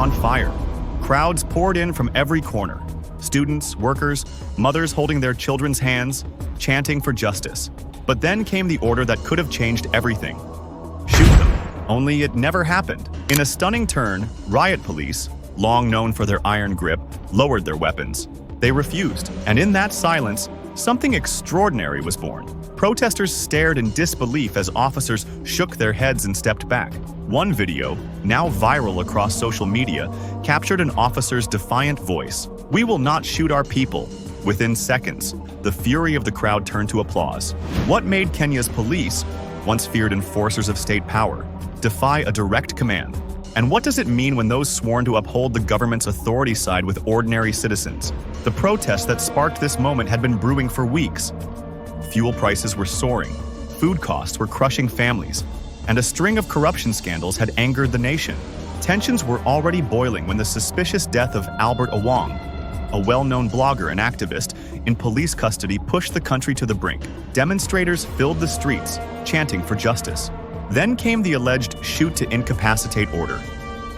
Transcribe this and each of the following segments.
on fire. Crowds poured in from every corner. Students, workers, mothers holding their children's hands, chanting for justice. But then came the order that could have changed everything. Shoot them. Only it never happened. In a stunning turn, riot police, long known for their iron grip, lowered their weapons. They refused, and in that silence, something extraordinary was born. Protesters stared in disbelief as officers shook their heads and stepped back. One video, now viral across social media, captured an officer's defiant voice. "We will not shoot our people." Within seconds, the fury of the crowd turned to applause. What made Kenya's police, once feared enforcers of state power, defy a direct command? And what does it mean when those sworn to uphold the government's authority side with ordinary citizens? The protests that sparked this moment had been brewing for weeks. Fuel prices were soaring, food costs were crushing families, and a string of corruption scandals had angered the nation. Tensions were already boiling when the suspicious death of Albert Owong, a well-known blogger and activist, in police custody pushed the country to the brink. Demonstrators filled the streets, chanting for justice. Then came the alleged shoot to incapacitate order.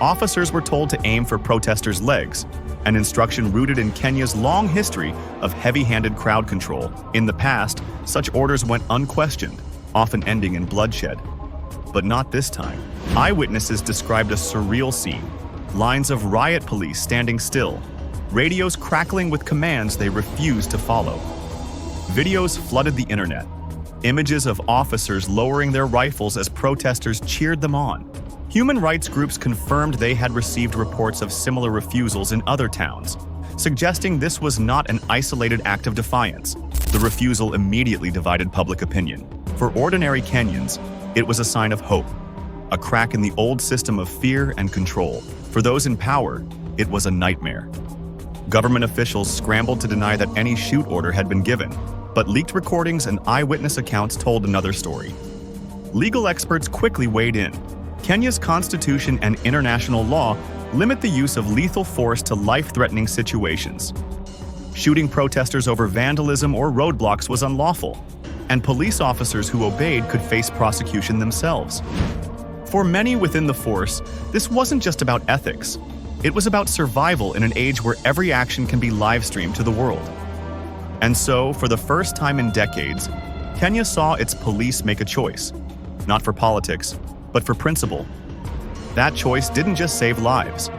Officers were told to aim for protesters' legs, an instruction rooted in Kenya's long history of heavy-handed crowd control. In the past, such orders went unquestioned, often ending in bloodshed. But not this time. Eyewitnesses described a surreal scene. Lines of riot police standing still, radios crackling with commands they refused to follow. Videos flooded the internet. Images of officers lowering their rifles as protesters cheered them on. Human rights groups confirmed they had received reports of similar refusals in other towns, suggesting this was not an isolated act of defiance. The refusal immediately divided public opinion. For ordinary Kenyans, it was a sign of hope, a crack in the old system of fear and control. For those in power, it was a nightmare. Government officials scrambled to deny that any shoot order had been given, but leaked recordings and eyewitness accounts told another story. Legal experts quickly weighed in. Kenya's constitution and international law limit the use of lethal force to life-threatening situations. Shooting protesters over vandalism or roadblocks was unlawful, and police officers who obeyed could face prosecution themselves. For many within the force, this wasn't just about ethics. It was about survival in an age where every action can be live-streamed to the world. And so, for the first time in decades, Kenya saw its police make a choice, not for politics, but for principle. That choice didn't just save lives.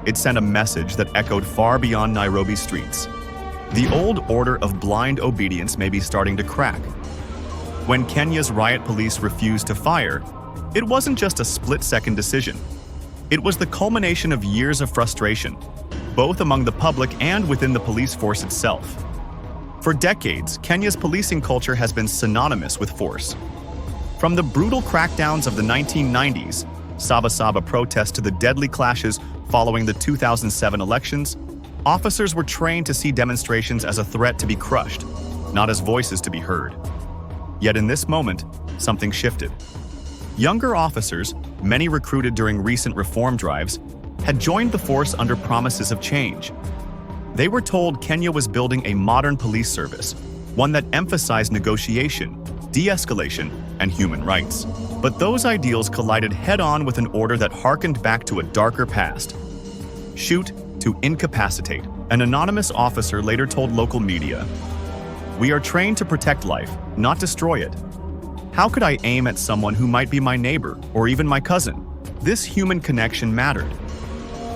It sent a message that echoed far beyond Nairobi streets. The old order of blind obedience may be starting to crack. When Kenya's riot police refused to fire, it wasn't just a split-second decision. It was the culmination of years of frustration, both among the public and within the police force itself. For decades, Kenya's policing culture has been synonymous with force. From the brutal crackdowns of the 1990s, Saba protests to the deadly clashes following the 2007 elections, officers were trained to see demonstrations as a threat to be crushed, not as voices to be heard. Yet in this moment, something shifted. Younger officers, many recruited during recent reform drives, had joined the force under promises of change. They were told Kenya was building a modern police service, one that emphasized negotiation, de-escalation, and human rights. But those ideals collided head-on with an order that harkened back to a darker past. Shoot to incapacitate. An anonymous officer later told local media, "We are trained to protect life, not destroy it. How could I aim at someone who might be my neighbor or even my cousin?" This human connection mattered.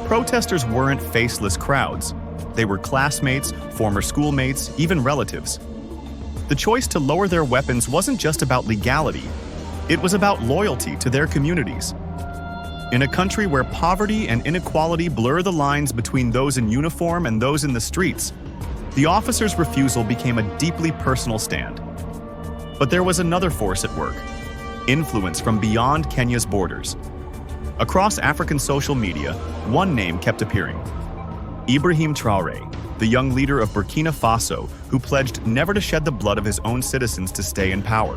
Protesters weren't faceless crowds. They were classmates, former schoolmates, even relatives. The choice to lower their weapons wasn't just about legality. It was about loyalty to their communities. In a country where poverty and inequality blur the lines between those in uniform and those in the streets, the officer's refusal became a deeply personal stand. But there was another force at work: influence from beyond Kenya's borders. Across African social media, one name kept appearing: Ibrahim Traoré, the young leader of Burkina Faso who pledged never to shed the blood of his own citizens to stay in power.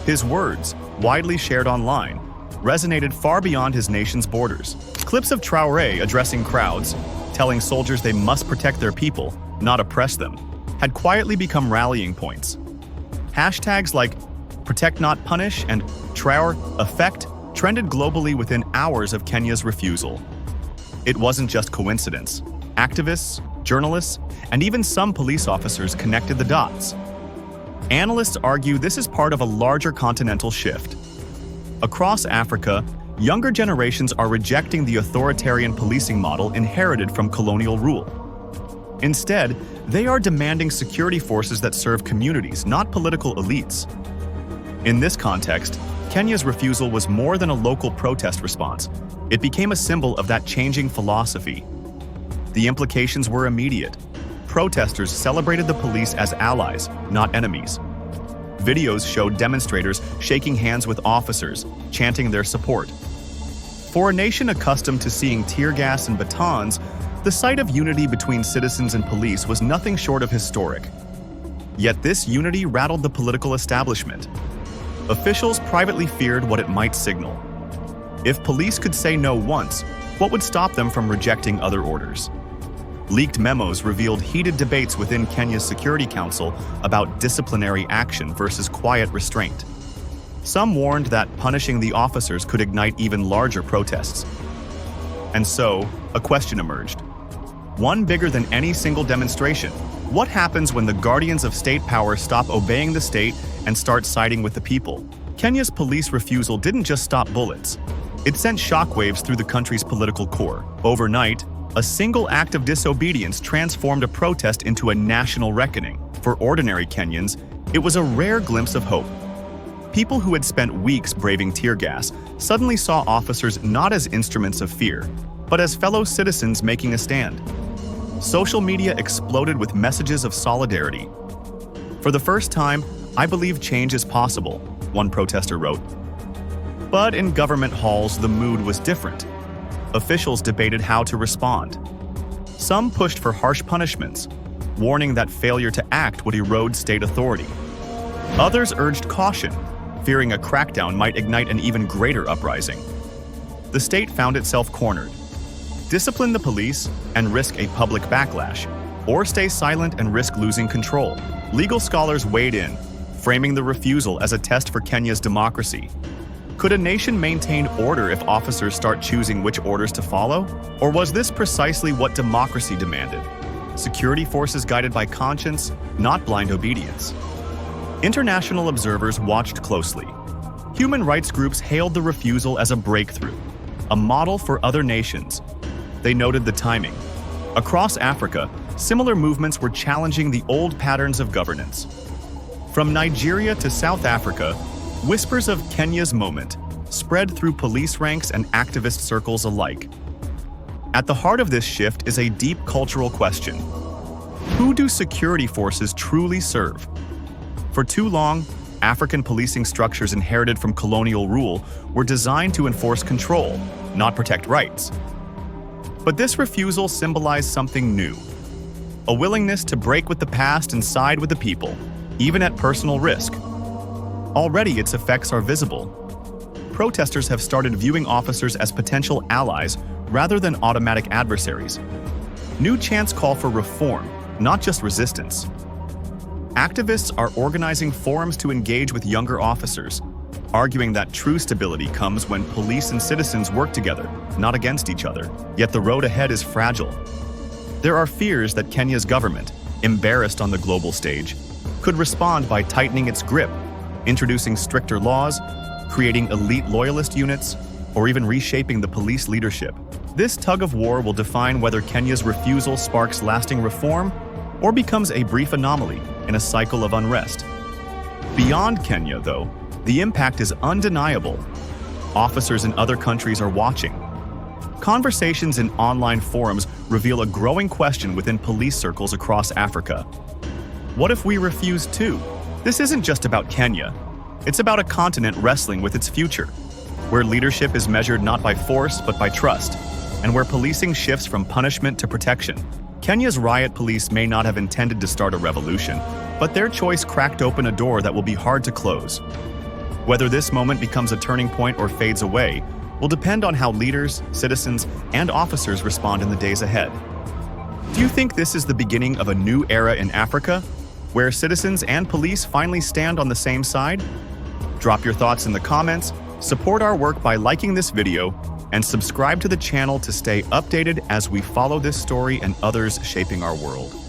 His words, widely shared online, resonated far beyond his nation's borders. Clips of Traoré addressing crowds, telling soldiers they must protect their people, not oppress them, had quietly become rallying points. Hashtags like Protect Not Punish and Traor Effect trended globally within hours of Kenya's refusal. It wasn't just coincidence. Activists, journalists, and even some police officers connected the dots. Analysts argue this is part of a larger continental shift. Across Africa, younger generations are rejecting the authoritarian policing model inherited from colonial rule. Instead, they are demanding security forces that serve communities, not political elites. In this context, Kenya's refusal was more than a local protest response. It became a symbol of that changing philosophy. The implications were immediate. Protesters celebrated the police as allies, not enemies. Videos showed demonstrators shaking hands with officers, chanting their support. For a nation accustomed to seeing tear gas and batons, the sight of unity between citizens and police was nothing short of historic. Yet this unity rattled the political establishment. Officials privately feared what it might signal. If police could say no once, what would stop them from rejecting other orders? Leaked memos revealed heated debates within Kenya's Security Council about disciplinary action versus quiet restraint. Some warned that punishing the officers could ignite even larger protests. And so, a question emerged. One bigger than any single demonstration. What happens when the guardians of state power stop obeying the state and start siding with the people? Kenya's police refusal didn't just stop bullets. It sent shockwaves through the country's political core. Overnight, a single act of disobedience transformed a protest into a national reckoning. For ordinary Kenyans, it was a rare glimpse of hope. People who had spent weeks braving tear gas suddenly saw officers not as instruments of fear, but as fellow citizens making a stand. Social media exploded with messages of solidarity. For the first time, I believe change is possible, one protester wrote. But in government halls, the mood was different. Officials debated how to respond. Some pushed for harsh punishments, warning that failure to act would erode state authority. Others urged caution, fearing a crackdown might ignite an even greater uprising. The state found itself cornered. Discipline the police and risk a public backlash, or stay silent and risk losing control. Legal scholars weighed in, framing the refusal as a test for Kenya's democracy. Could a nation maintain order if officers start choosing which orders to follow? Or was this precisely what democracy demanded? Security forces guided by conscience, not blind obedience. International observers watched closely. Human rights groups hailed the refusal as a breakthrough, a model for other nations. They noted the timing. Across Africa, similar movements were challenging the old patterns of governance. From Nigeria to South Africa, whispers of Kenya's moment spread through police ranks and activist circles alike. At the heart of this shift is a deep cultural question. Who do security forces truly serve? For too long, African policing structures inherited from colonial rule were designed to enforce control, not protect rights. But this refusal symbolized something new, a willingness to break with the past and side with the people, even at personal risk. Already its effects are visible. Protesters have started viewing officers as potential allies rather than automatic adversaries. New chants call for reform, not just resistance. Activists are organizing forums to engage with younger officers, arguing that true stability comes when police and citizens work together, not against each other. Yet the road ahead is fragile. There are fears that Kenya's government, embarrassed on the global stage, could respond by tightening its grip, introducing stricter laws, creating elite loyalist units, or even reshaping the police leadership. This tug of war will define whether Kenya's refusal sparks lasting reform or becomes a brief anomaly in a cycle of unrest. Beyond Kenya, though, the impact is undeniable. Officers in other countries are watching. Conversations in online forums reveal a growing question within police circles across Africa. What if we refuse too? This isn't just about Kenya. It's about a continent wrestling with its future, where leadership is measured not by force but by trust, and where policing shifts from punishment to protection. Kenya's riot police may not have intended to start a revolution, but their choice cracked open a door that will be hard to close. Whether this moment becomes a turning point or fades away will depend on how leaders, citizens, and officers respond in the days ahead. Do you think this is the beginning of a new era in Africa, where citizens and police finally stand on the same side? Drop your thoughts in the comments, support our work by liking this video, and subscribe to the channel to stay updated as we follow this story and others shaping our world.